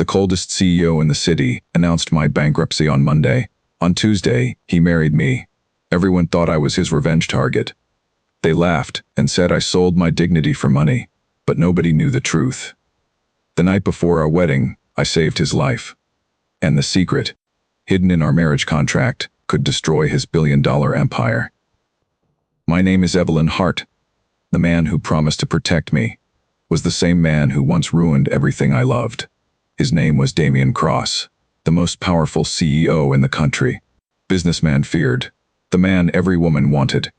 The coldest CEO in the city, announced my bankruptcy on Monday. On Tuesday, he married me. Everyone thought I was his revenge target. They laughed and said I sold my dignity for money, but nobody knew the truth. The night before our wedding, I saved his life. And the secret, hidden in our marriage contract, could destroy his billion-dollar empire. My name is Evelyn Hart. The man who promised to protect me was the same man who once ruined everything I loved. His name was Damien Cross, the most powerful CEO in the country. Businessman feared, the man every woman wanted,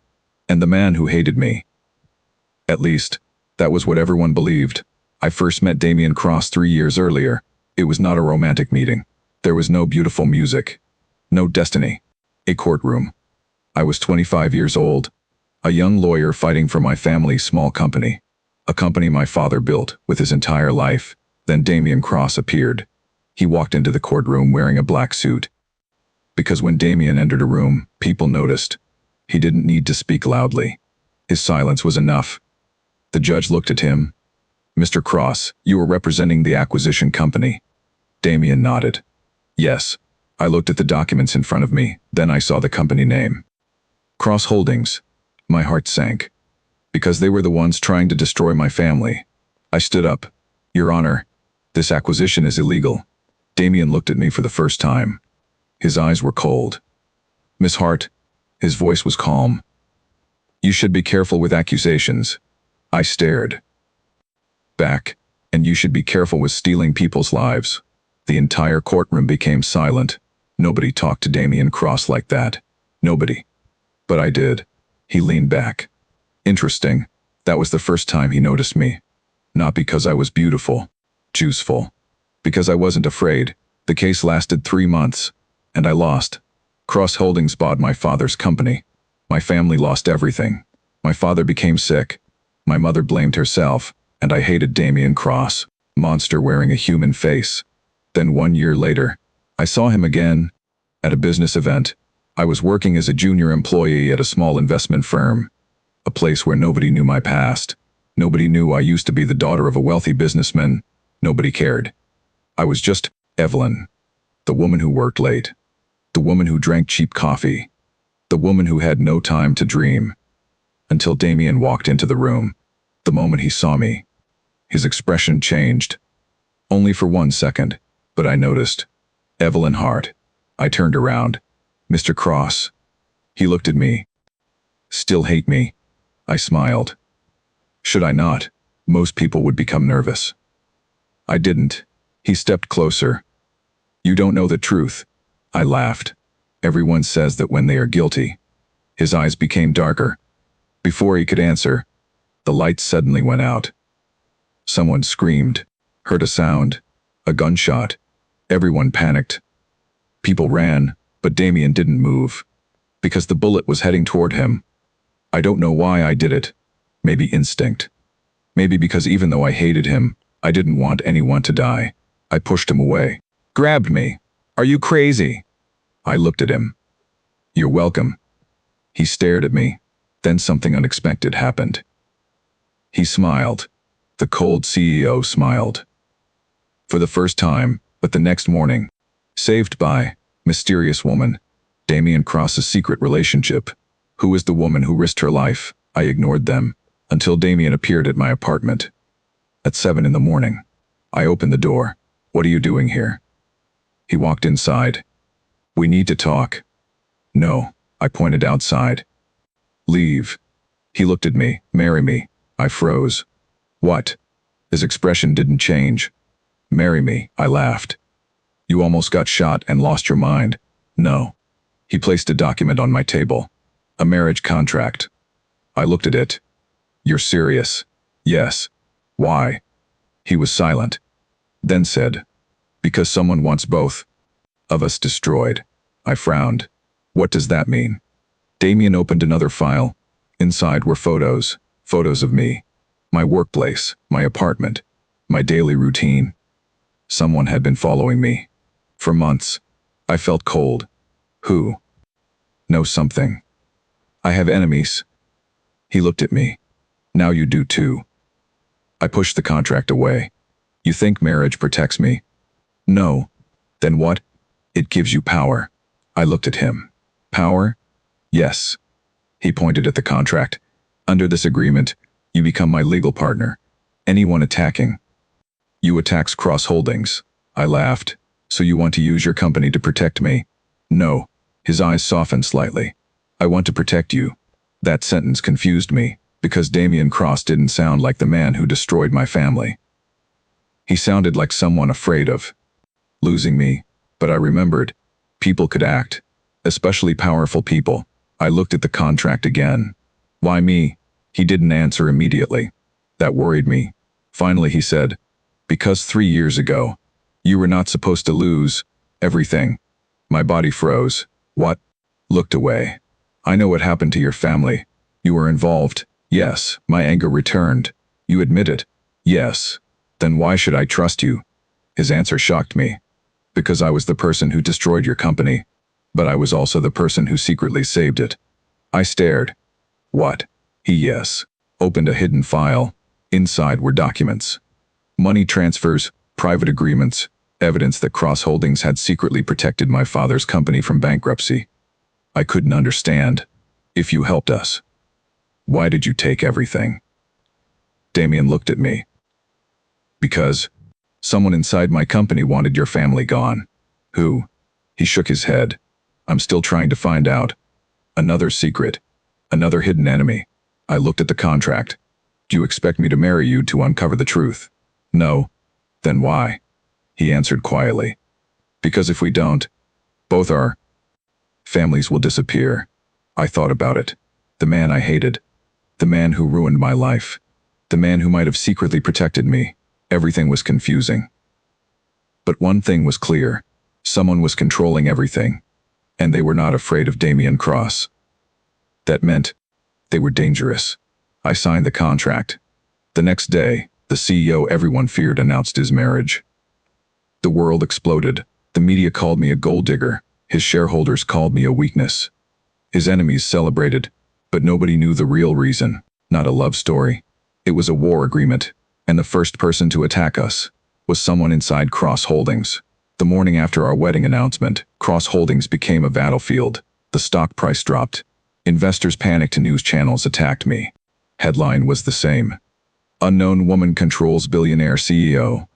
and the man who hated me. At least, that was what everyone believed. I first met Damien Cross 3 years earlier. It was not a romantic meeting. There was no beautiful music, no destiny. A courtroom. I was 25 years old, a young lawyer fighting for my family's small company, a company my father built with his entire life. Then Damien Cross appeared. He walked into the courtroom wearing a black suit. Because when Damien entered a room, people noticed. He didn't need to speak loudly. His silence was enough. The judge looked at him. "Mr. Cross, you are representing the acquisition company." Damien nodded. "Yes." I looked at the documents in front of me, then I saw the company name. Cross Holdings. My heart sank. Because they were the ones trying to destroy my family. I stood up. "Your Honor, this acquisition is illegal." Damien looked at me for the first time. His eyes were cold. "Miss Hart," his voice was calm, "you should be careful with accusations." I stared back. "And you should be careful with stealing people's lives." The entire courtroom became silent. Nobody talked to Damien Cross like that. Nobody. But I did. He leaned back. Interesting. That was the first time he noticed me. Not because I was beautiful, juiceful. Because I wasn't afraid. The case lasted 3 months, and I lost. Cross Holdings bought my father's company. My family lost everything. My father became sick. My mother blamed herself, and I hated Damien Cross, monster wearing a human face. Then 1 year later, I saw him again, at a business event. I was working as a junior employee at a small investment firm, a place where nobody knew my past. Nobody knew I used to be the daughter of a wealthy businessman. Nobody cared. I was just Evelyn, the woman who worked late, the woman who drank cheap coffee, the woman who had no time to dream. Until Damien walked into the room. The moment he saw me, his expression changed. Only for 1 second, but I noticed. Evelyn Hart. I turned around. "Mr. Cross." He looked at me. "Still hate me?" I smiled. Should I not? Most people would become nervous. I didn't. He stepped closer. "You don't know the truth." I laughed. "Everyone says that when they are guilty." His eyes became darker. Before he could answer, the lights suddenly went out. Someone screamed, heard a sound, a gunshot. Everyone panicked. People ran, but Damien didn't move. Because the bullet was heading toward him. I don't know why I did it. Maybe instinct. Maybe because even though I hated him, I didn't want anyone to die. I pushed him away. Grabbed me. "Are you crazy?" I looked at him. "You're welcome." He stared at me. Then something unexpected happened. He smiled. The cold CEO smiled. For the first time, but the next morning. Saved by mysterious woman. Damien Cross's secret relationship. Who was the woman who risked her life? I ignored them, until Damien appeared at my apartment. At 7 in the morning. I opened the door. "What are you doing here?" He walked inside. "We need to talk." "No," I pointed outside. "Leave." He looked at me. "Marry me." I froze. "What?" His expression didn't change. "Marry me," I laughed. "You almost got shot and lost your mind." "No." He placed a document on my table. A marriage contract. I looked at it. "You're serious?" "Yes." "Why?" He was silent. Then said, "Because someone wants both of us destroyed." I frowned. "What does that mean?" Damien opened another file. Inside were photos. Photos of me. My workplace. My apartment. My daily routine. Someone had been following me. For months. I felt cold. Who? Know something. I have enemies. He looked at me. Now you do too. I pushed the contract away. You think marriage protects me? No. Then what? It gives you power. I looked at him. Power? Yes. He pointed at the contract. Under this agreement, you become my legal partner. Anyone attacking you attacks Cross Holdings. I laughed. So you want to use your company to protect me? No. His eyes softened slightly. I want to protect you. That sentence confused me, because Damian Cross didn't sound like the man who destroyed my family. He sounded like someone afraid of losing me, but I remembered. People could act, especially powerful people. I looked at the contract again. Why me? He didn't answer immediately. That worried me. Finally he said, because 3 years ago, you were not supposed to lose everything. My body froze. What? Looked away. I know what happened to your family. You were involved. Yes. My anger returned. You admit it. Yes. Then why should I trust you? His answer shocked me. Because I was the person who destroyed your company, but I was also the person who secretly saved it. I stared. What? He yes. Opened a hidden file. Inside were documents. Money transfers, private agreements, evidence that Cross Holdings had secretly protected my father's company from bankruptcy. I couldn't understand. If you helped us, why did you take everything? Damian looked at me. Because someone inside my company wanted your family gone. Who? He shook his head. I'm still trying to find out. Another secret. Another hidden enemy. I looked at the contract. Do you expect me to marry you to uncover the truth? No. Then why? He answered quietly. Because if we don't, both our families will disappear. I thought about it. The man I hated. The man who ruined my life. The man who might have secretly protected me. Everything was confusing. But one thing was clear. Someone was controlling everything. And they were not afraid of Damian Cross. That meant they were dangerous. I signed the contract. The next day, the CEO everyone feared announced his marriage. The world exploded. The media called me a gold digger. His shareholders called me a weakness. His enemies celebrated, but nobody knew the real reason. Not a love story. It was a war agreement, and the first person to attack us was someone inside Cross Holdings. The morning after our wedding announcement, Cross Holdings became a battlefield. The stock price dropped. Investors panicked and news channels attacked me. Headline was the same. Unknown woman controls billionaire CEO.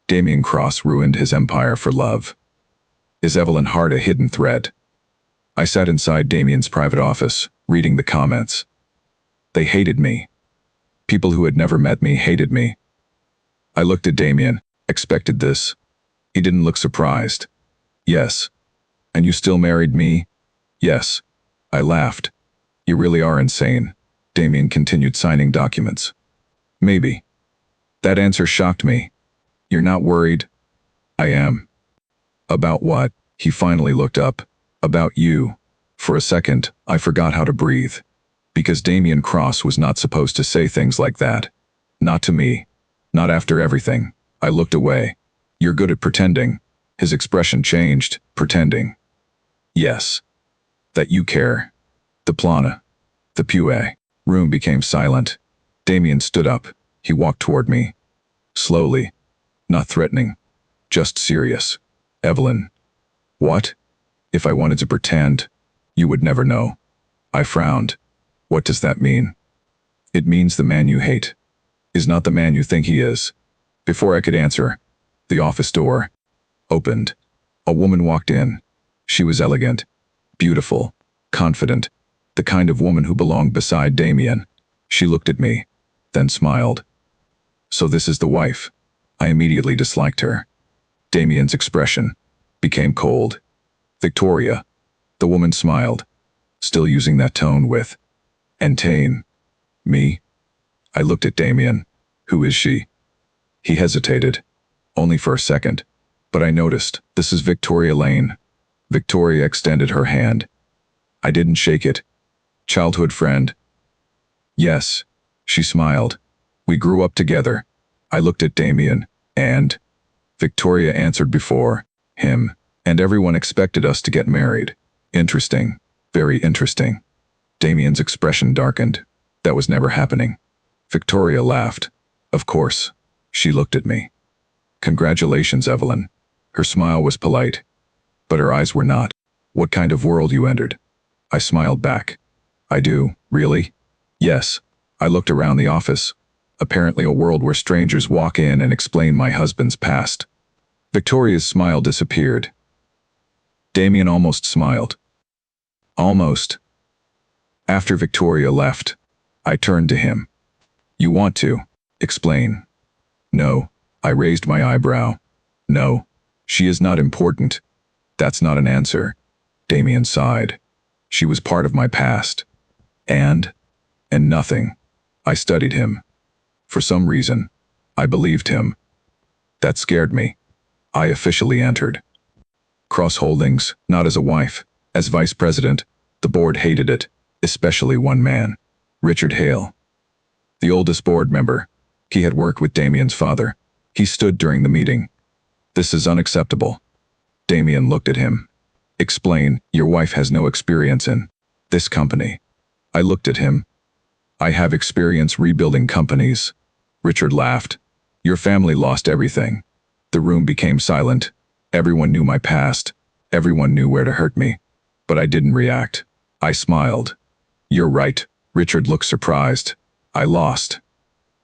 Damian Cross ruined his empire for love. Is Evelyn Hart a hidden threat? I sat inside Damian's private office, reading the comments. They hated me. People who had never met me hated me. I looked at Damian, expected this. He didn't look surprised. Yes. And you still married me? Yes. I laughed. You really are insane. Damian continued signing documents. Maybe. That answer shocked me. You're not worried? I am. About what? He finally looked up. About you. For a second, I forgot how to breathe. Because Damian Cross was not supposed to say things like that. Not to me. Not after everything. I looked away. You're good at pretending. His expression changed. Pretending. Yes. That you care. The plana. The pue. Room became silent. Damian stood up. He walked toward me. Slowly. Not threatening. Just serious. Evelyn. What? If I wanted to pretend, you would never know. I frowned. What does that mean? It means the man you hate is not the man you think he is. Before I could answer, the office door opened. A woman walked in. She was elegant, beautiful, confident, the kind of woman who belonged beside Damian. She looked at me, then smiled. So this is the wife. I immediately disliked her. Damian's expression became cold. Victoria. The woman smiled, still using that tone with Entane. Me? I looked at Damian. Who is she? He hesitated. Only for a second. But I noticed, this is Victoria Lane. Victoria extended her hand. I didn't shake it. Childhood friend. Yes. She smiled. We grew up together. I looked at Damian, and Victoria answered before him, and everyone expected us to get married. Interesting. Very interesting. Damian's expression darkened. That was never happening. Victoria laughed. Of course. She looked at me. Congratulations, Evelyn. Her smile was polite, but her eyes were not. What kind of world you entered? I smiled back. I do, really? Yes. I looked around the office. Apparently a world where strangers walk in and explain my husband's past. Victoria's smile disappeared. Damien almost smiled. Almost. After Victoria left, I turned to him. You want to explain? No. I raised my eyebrow. No. She is not important. That's not an answer. Damien sighed. She was part of my past. And nothing. I studied him. For some reason, I believed him. That scared me. I officially entered Cross Holdings, not as a wife, as vice president. The board hated it, especially one man, Richard Hale. The oldest board member. He had worked with Damien's father. He stood during the meeting. This is unacceptable. Damien looked at him. Explain, your wife has no experience in this company. I looked at him. I have experience rebuilding companies. Richard laughed. Your family lost everything. The room became silent. Everyone knew my past. Everyone knew where to hurt me. But I didn't react. I smiled. You're right. Richard looked surprised. I lost.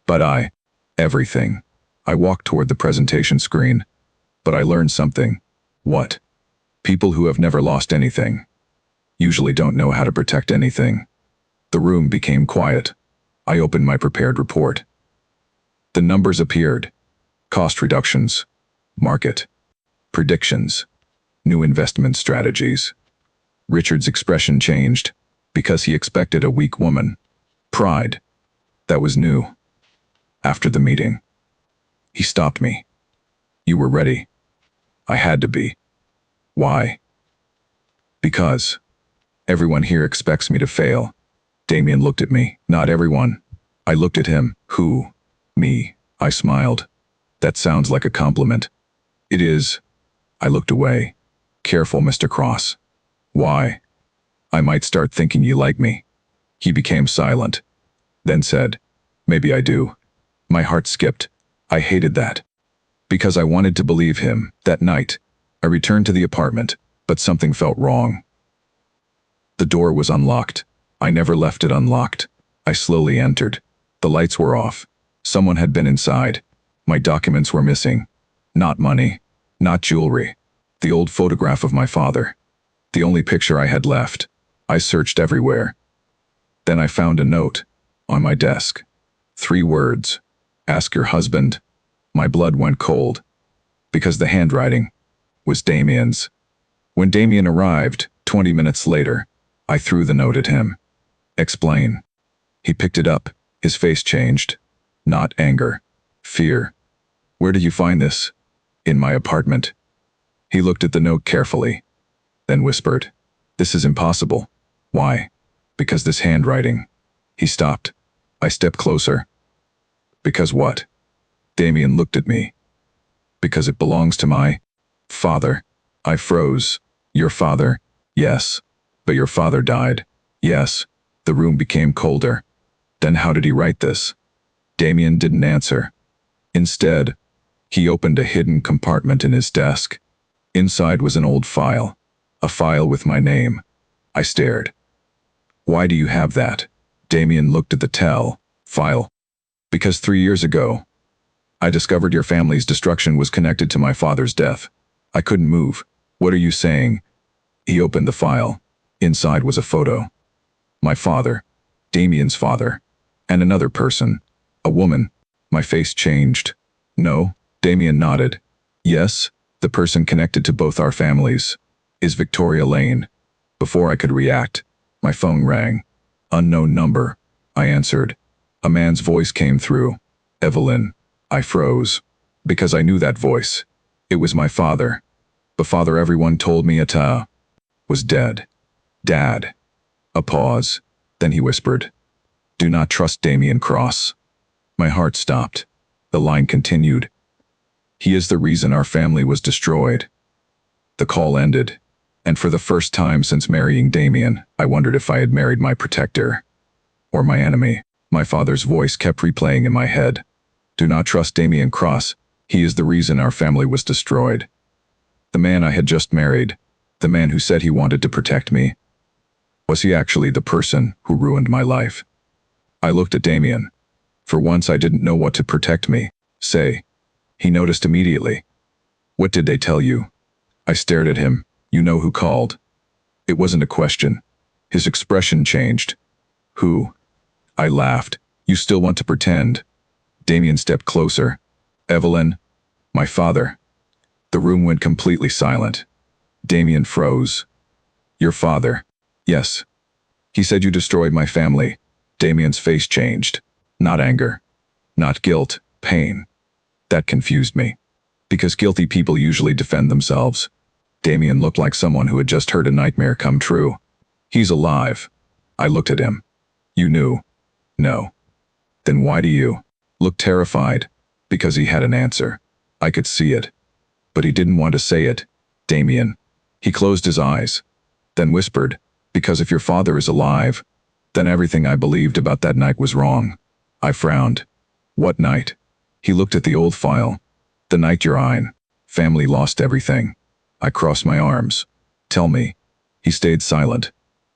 But everything. I walked toward the presentation screen. But I learned something. What? People who have never lost anything usually don't know how to protect anything. The room became quiet. I opened my prepared report. The numbers appeared. Cost reductions. Market. Predictions. New investment strategies. Richard's expression changed because he expected a weak woman. Pride. That was new. After the meeting, he stopped me. You were ready. I had to be. Why? Because everyone here expects me to fail. Damien looked at me. Not everyone. I looked at him. Who? Me. I smiled. That sounds like a compliment. It is. I looked away. Careful, Mr. Cross. Why? I might start thinking you like me. He became silent. Then said, maybe I do. My heart skipped. I hated that. Because I wanted to believe him. That night, I returned to the apartment, but something felt wrong. The door was unlocked. I never left it unlocked. I slowly entered. The lights were off. Someone had been inside. My documents were missing. Not money. Not jewelry. The old photograph of my father. The only picture I had left. I searched everywhere. Then I found a note on my desk. 3 words. Ask your husband. My blood went cold. Because the handwriting was Damien's. When Damien arrived, 20 minutes later, I threw the note at him. Explain. He picked it up. His face changed. Not anger. Fear. Where did you find this? In my apartment. He looked at the note carefully, then whispered, this is impossible. Why? Because this handwriting. He stopped. I stepped closer. Because what? Damien looked at me. Because it belongs to my father. I froze. Your father? Yes. But your father died. Yes. The room became colder. Then how did he write this? Damien didn't answer. Instead, he opened a hidden compartment in his desk. Inside was an old file. A file with my name. I stared. Why do you have that? Damien looked at the file. Because 3 years ago, I discovered your family's destruction was connected to my father's death. I couldn't move. What are you saying? He opened the file. Inside was a photo. My father, Damien's father, and another person, a woman. My face changed. No, Damien nodded. Yes, the person connected to both our families is Victoria Lane. Before I could react, my phone rang. Unknown number. I answered. A man's voice came through. Evelyn. I froze. Because I knew that voice. It was my father. The father everyone told me was dead. Dad. A pause. Then he whispered. Do not trust Damien Cross. My heart stopped. The line continued. He is the reason our family was destroyed. The call ended, and for the first time since marrying Damien, I wondered if I had married my protector or my enemy. My father's voice kept replaying in my head. Do not trust Damien Cross. He is the reason our family was destroyed. The man I had just married, the man who said he wanted to protect me, was he actually the person who ruined my life? I looked at Damien. For once I didn't know what to protect me. Say. He noticed immediately. What did they tell you? I stared at him. You know who called? It wasn't a question. His expression changed. Who? I laughed. You still want to pretend? Damien stepped closer. Evelyn. My father. The room went completely silent. Damien froze. Your father. Yes. He said you destroyed my family. Damien's face changed. Not anger. Not guilt. Pain. That confused me. Because guilty people usually defend themselves. Damien looked like someone who had just heard a nightmare come true. He's alive. I looked at him. You knew? No. Then why do you? Look terrified. Because he had an answer. I could see it. But he didn't want to say it. Damien. He closed his eyes. Then whispered, because if your father is alive, then everything I believed about that night was wrong. I frowned. What night? He looked at the old file. The night your family lost everything. I crossed my arms. Tell me. He stayed silent.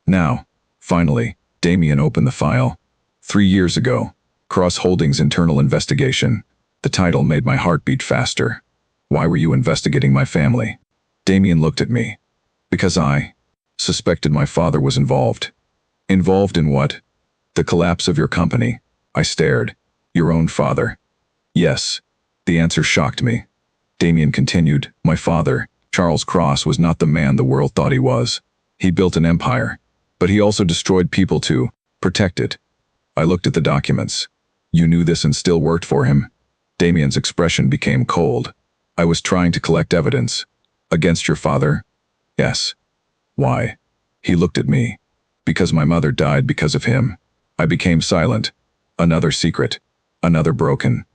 Now, finally, Damien opened the file. 3 years ago. Cross Holdings internal investigation. The title made my heart beat faster. Why were you investigating my family? Damien looked at me. Because I suspected my father was involved. Involved in what? The collapse of your company. I stared. Your own father. Yes. The answer shocked me. Damien continued, my father, Charles Cross, was not the man the world thought he was. He built an empire, but he also destroyed people to protect it. I looked at the documents. You knew this and still worked for him. Damien's expression became cold. I was trying to collect evidence. Against your father? Yes. Why? He looked at me. Because my mother died because of him. I became silent. Another secret. Another broken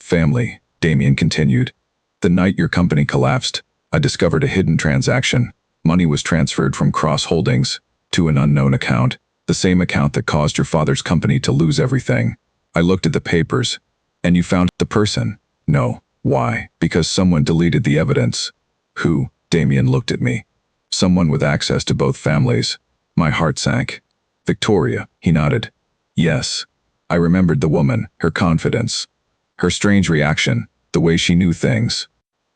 family, Damien continued. The night your company collapsed, I discovered a hidden transaction. Money was transferred from Cross Holdings to an unknown account, the same account that caused your father's company to lose everything. I looked at the papers. And you found the person? No. Why? Because someone deleted the evidence. Who? Damien looked at me. Someone with access to both families. My heart sank. Victoria, he nodded. Yes. I remembered the woman, her confidence. Her strange reaction, the way she knew things.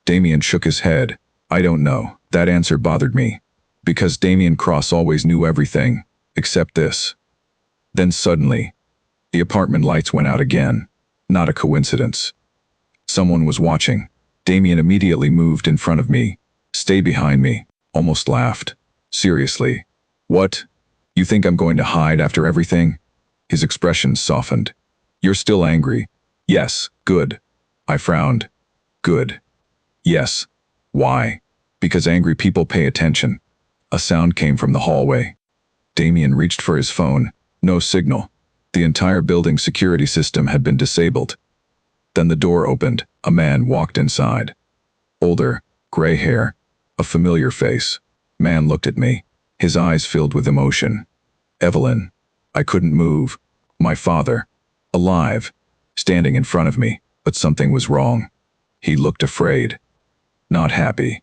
Damien shook his head. I don't know. That answer bothered me. Because Damien Cross always knew everything, except this. Then suddenly, the apartment lights went out again. Not a coincidence. Someone was watching. Damien immediately moved in front of me. Stay behind me. Almost laughed. Seriously. What? You think I'm going to hide after everything? His expression softened. You're still angry. Yes. Good. I frowned. Good. Yes. Why? Because angry people pay attention. A sound came from the hallway. Damien reached for his phone. No signal. The entire building security system had been disabled. Then the door opened. A man walked inside. Older, gray hair, a familiar face. Man looked at me. His eyes filled with emotion. Evelyn. I couldn't move. My father. Alive. Standing in front of me. But something was wrong. He looked afraid. Not happy.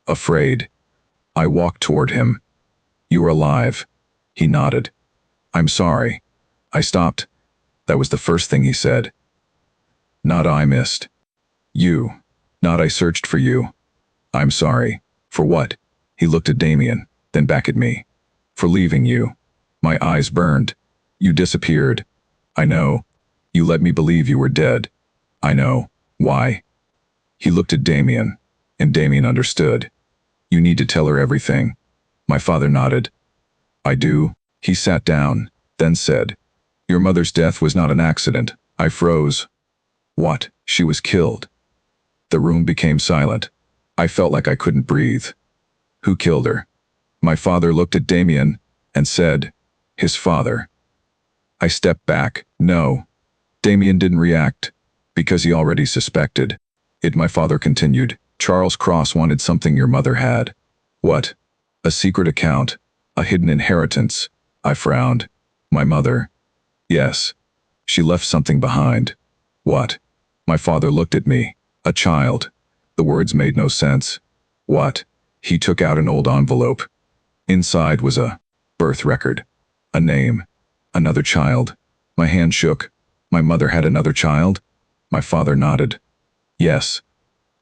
Afraid. I walked toward him. You are alive. He nodded. I'm sorry. I stopped. That was the first thing he said. Not I missed. You. Not I searched for you. I'm sorry. For what? He looked at Damien, then back at me. For leaving you. My eyes burned. You disappeared. I know. You let me believe you were dead. I know. Why? He looked at Damien, and Damien understood. You need to tell her everything. My father nodded. I do. He sat down, then said, your mother's death was not an accident. I froze. What? She was killed. The room became silent. I felt like I couldn't breathe. Who killed her? My father looked at Damien and said, his father. I stepped back. No. Damien didn't react, because he already suspected. My father continued, Charles Cross wanted something your mother had. What? A secret account. A hidden inheritance. I frowned. My mother. Yes. She left something behind. What? My father looked at me. A child. The words made no sense. What? He took out an old envelope. Inside was a birth record, a name, another child. My hand shook. My mother had another child? My father nodded. Yes.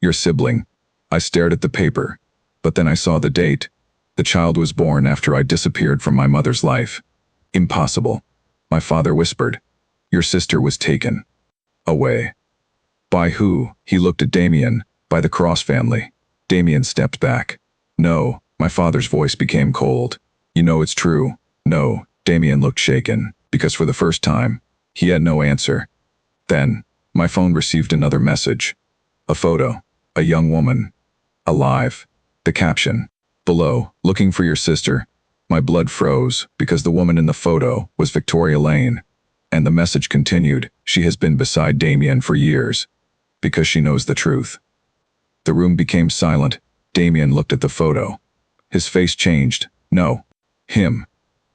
Your sibling. I stared at the paper, but then I saw the date. The child was born after I disappeared from my mother's life. Impossible. My father whispered. Your sister was taken away. By who? He looked at Damien. By the Cross family. Damien stepped back. No. My father's voice became cold. You know it's true. No. Damien looked shaken, because for the first time, he had no answer. Then, my phone received another message. A photo. A young woman. Alive. The caption. Below, looking for your sister. My blood froze, because the woman in the photo was Victoria Lane. And the message continued, she has been beside Damien for years. Because she knows the truth. The room became silent. Damien looked at the photo. His face changed. No. Him.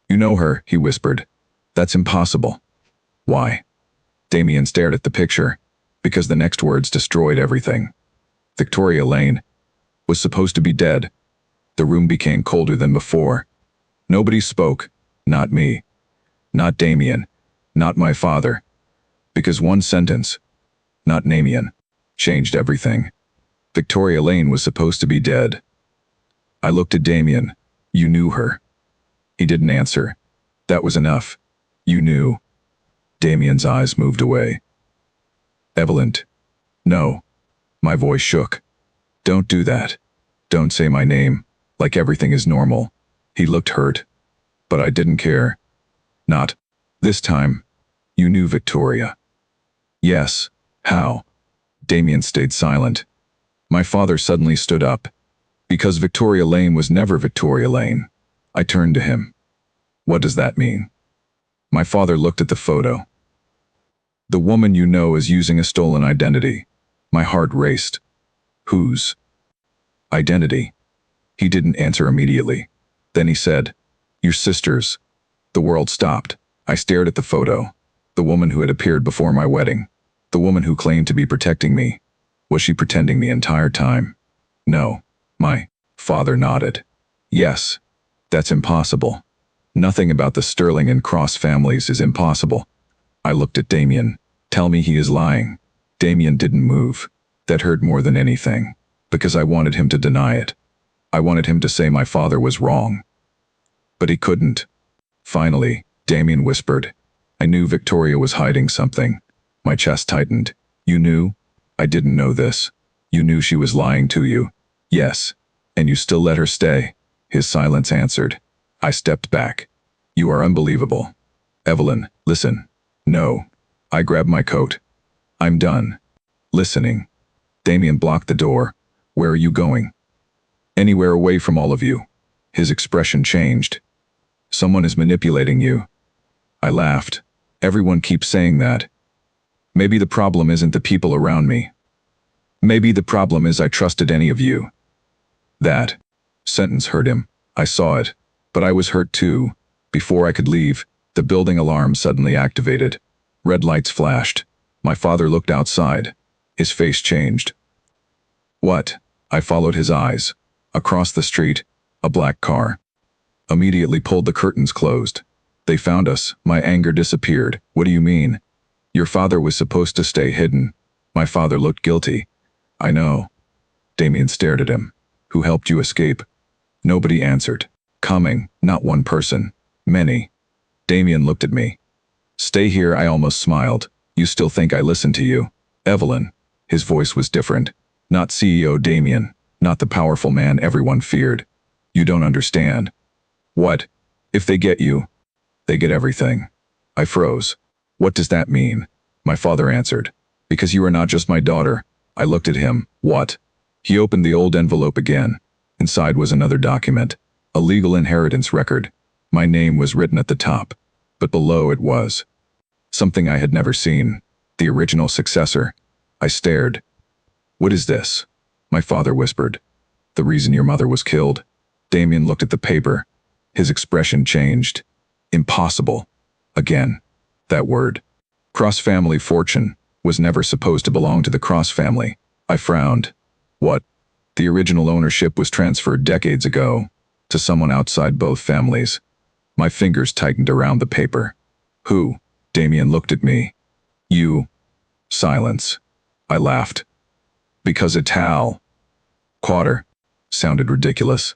You know her, he whispered. That's impossible. Why? Damien stared at the picture. Because the next words destroyed everything. Victoria Lane was supposed to be dead. The room became colder than before. Nobody spoke. Not me. Not Damien. Not my father. Because one sentence, not Damien, changed everything. Victoria Lane was supposed to be dead. I looked at Damien. You knew her. He didn't answer. That was enough. You knew. Damien's eyes moved away. Evelyn. No. My voice shook. Don't do that. Don't say my name, like everything is normal. He looked hurt. But I didn't care. Not this time. You knew Victoria. Yes. How? Damien stayed silent. My father suddenly stood up. Because Victoria Lane was never Victoria Lane. I turned to him. What does that mean? My father looked at the photo. The woman you know is using a stolen identity. My heart raced. Whose identity? He didn't answer immediately. Then he said, your sister's. The world stopped. I stared at the photo. The woman who had appeared before my wedding. The woman who claimed to be protecting me. Was she pretending the entire time? No. My father nodded. Yes. That's impossible. Nothing about the Sterling and Cross families is impossible. I looked at Damien. Tell me he is lying. Damien didn't move. That hurt more than anything. Because I wanted him to deny it. I wanted him to say my father was wrong. But he couldn't. Finally, Damien whispered. I knew Victoria was hiding something. My chest tightened. You knew? I didn't know this. You knew she was lying to you. Yes. And you still let her stay. His silence answered. I stepped back. You are unbelievable. Evelyn, listen. No. I grabbed my coat. I'm done. Listening. Damien blocked the door. Where are you going? Anywhere away from all of you. His expression changed. Someone is manipulating you. I laughed. Everyone keeps saying that. Maybe the problem isn't the people around me. Maybe the problem is I trusted any of you. That sentence hurt him. I saw it. But I was hurt too. Before I could leave, the building alarm suddenly activated. Red lights flashed. My father looked outside. His face changed. What? I followed his eyes. Across the street, a black car. Immediately pulled the curtains closed. They found us. My anger disappeared. What do you mean? Your father was supposed to stay hidden. My father looked guilty. I know. Damien stared at him. Who helped you escape? Nobody answered. Coming, not one person. Many. Damien looked at me. Stay here, I almost smiled. You still think I listened to you? Evelyn. His voice was different. Not CEO Damien. Not the powerful man everyone feared. You don't understand. What? If they get you, they get everything. I froze. What does that mean? My father answered. Because you are not just my daughter. I looked at him. What? He opened the old envelope again. Inside was another document. A legal inheritance record. My name was written at the top. But below it was something I had never seen. The original successor. I stared. What is this? My father whispered. The reason your mother was killed. Damien looked at the paper. His expression changed. Impossible. Again. That word. Cross family fortune was never supposed to belong to the Cross family. I frowned. What? The original ownership was transferred decades ago to someone outside both families. My fingers tightened around the paper. Who? Damien looked at me. You. Silence. I laughed. Because it's Hal. Quarter. Sounded ridiculous.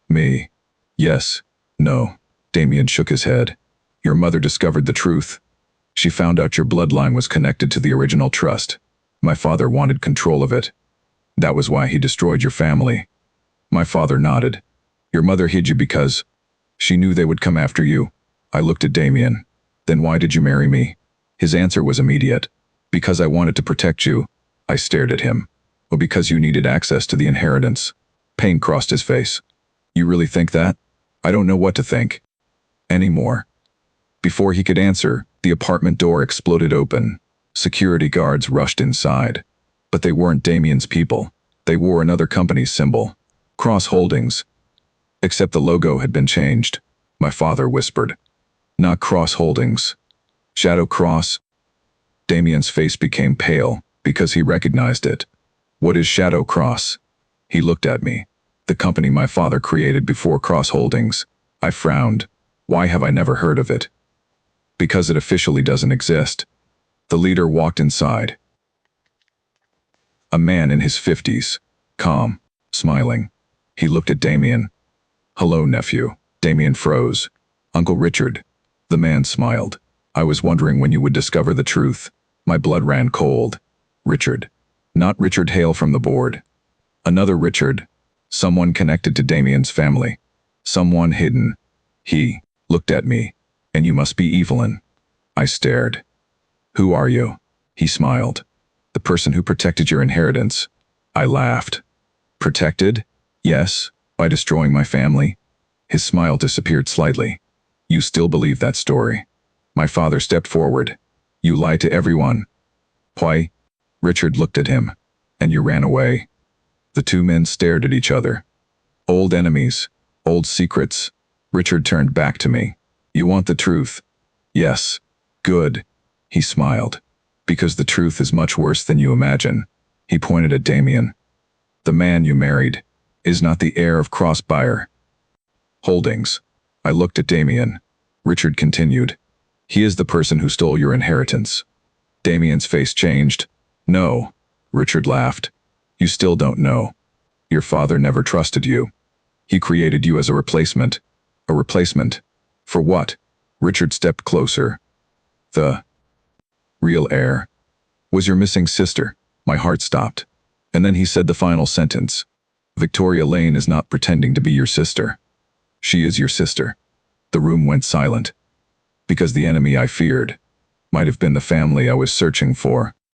Me. Yes. No. Damien shook his head. Your mother discovered the truth. She found out your bloodline was connected to the original trust. My father wanted control of it. That was why he destroyed your family. My father nodded. Your mother hid you because she knew they would come after you. I looked at Damien. Then why did you marry me? His answer was immediate. Because I wanted to protect you. I stared at him. Or because you needed access to the inheritance. Pain crossed his face. You really think that? I don't know what to think. Anymore. Before he could answer, the apartment door exploded open. Security guards rushed inside. But they weren't Damien's people. They wore another company's symbol. Cross Holdings. Except the logo had been changed. My father whispered. Not Cross Holdings. Shadow Cross. Damien's face became pale because he recognized it. What is Shadow Cross? He looked at me. The company my father created before Cross Holdings. I frowned. Why have I never heard of it? Because it officially doesn't exist. The leader walked inside. A man in his 50s. Calm. Smiling. He looked at Damien. Hello, nephew. Damien froze. Uncle Richard. The man smiled. I was wondering when you would discover the truth. My blood ran cold. Richard. Not Richard Hale from the board. Another Richard. Someone connected to Damien's family. Someone hidden. He looked at me. And you must be Evelyn. I stared. Who are you? He smiled. The person who protected your inheritance. I laughed. Protected? Yes, by destroying my family. His smile disappeared slightly. You still believe that story? My father stepped forward. You lied to everyone. Why? Richard looked at him. And you ran away. The two men stared at each other. Old enemies. Old secrets. Richard turned back to me. You want the truth? Yes. Good. He smiled. Because the truth is much worse than you imagine. He pointed at Damien. The man you married is not the heir of Crossbuyer Holdings. I looked at Damien. Richard continued. He is the person who stole your inheritance. Damien's face changed. No. Richard laughed. You still don't know. Your father never trusted you. He created you as a replacement. A replacement. For what? Richard stepped closer. The real heir was your missing sister. My heart stopped. And then he said the final sentence. Victoria Lane is not pretending to be your sister. She is your sister. The room went silent. Because the enemy I feared might have been the family I was searching for.